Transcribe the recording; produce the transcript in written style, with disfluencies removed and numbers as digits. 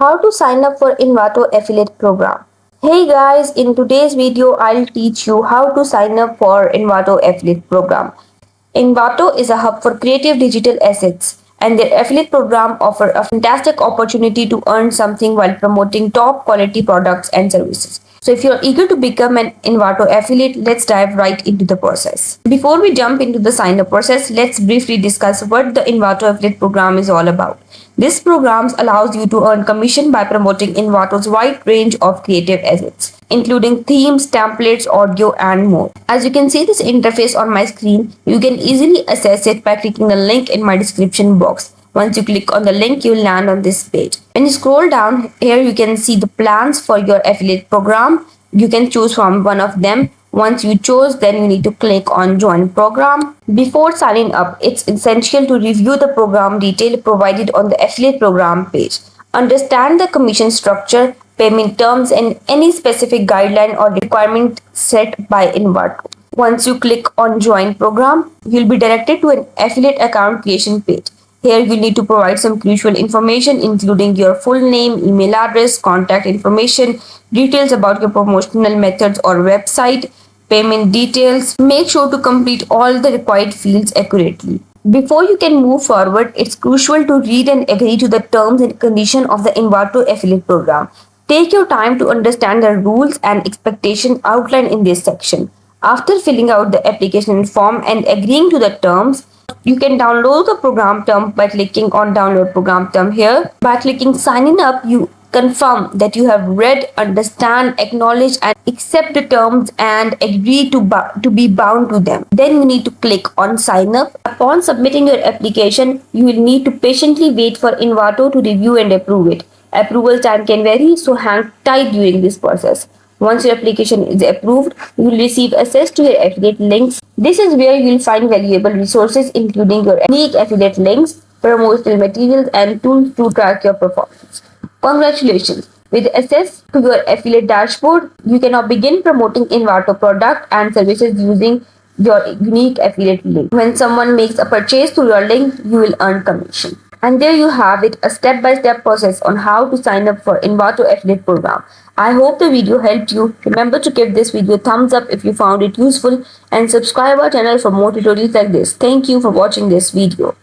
How to sign up for Envato affiliate program. Hey guys, in today's video I'll teach you how to sign up for Envato affiliate program. Envato is a hub for creative digital assets, and their affiliate program offer a fantastic opportunity to earn something while promoting top quality products and services. So if you're eager to become an Envato affiliate, let's dive right into the process. Before we jump into the sign up process, let's briefly discuss what the Envato affiliate program is all about. This program allows you to earn commission by promoting Envato's wide range of creative assets, including themes, templates, audio, and more. As you can see this interface on my screen, you can easily access it by clicking the link in my description box. Once you click on the link, you'll land on this page. When you scroll down here, you can see the plans for your affiliate program. You can choose from one of them. Once you chose, then you need to click on join program. Before signing up, it's essential to review the program detail provided on the affiliate program page. Understand the commission structure, payment terms, and any specific guideline or requirement set by Envato. Once you click on join program, you'll be directed to an affiliate account creation page. Here you need to provide some crucial information including your full name, email address, contact information, details about your promotional methods or website, payment details. Make sure to complete all the required fields accurately. Before you can move forward, it's crucial to read and agree to the terms and conditions of the Envato affiliate program. Take your time to understand the rules and expectations outlined in this section. After filling out the application form and agreeing to the terms, you can download the program term by clicking on download program term here. By clicking signing up, you confirm that you have read, understand, acknowledge and accept the terms and agree to be bound to them. Then you need to click on sign up. Upon submitting your application, you will need to patiently wait for Envato to review and approve it. Approval time can vary, so hang tight during this process. Once your application is approved, you will receive access to your affiliate links. This is where you will find valuable resources including your unique affiliate links, promotional materials and tools to track your performance. Congratulations! With access to your affiliate dashboard, you can now begin promoting Envato product and services using your unique affiliate link. When someone makes a purchase through your link, you will earn commission. And there you have it, a step-by-step process on how to sign up for Envato affiliate program. I hope the video helped you. Remember to give this video a thumbs up if you found it useful and subscribe our channel for more tutorials like this. Thank you for watching this video.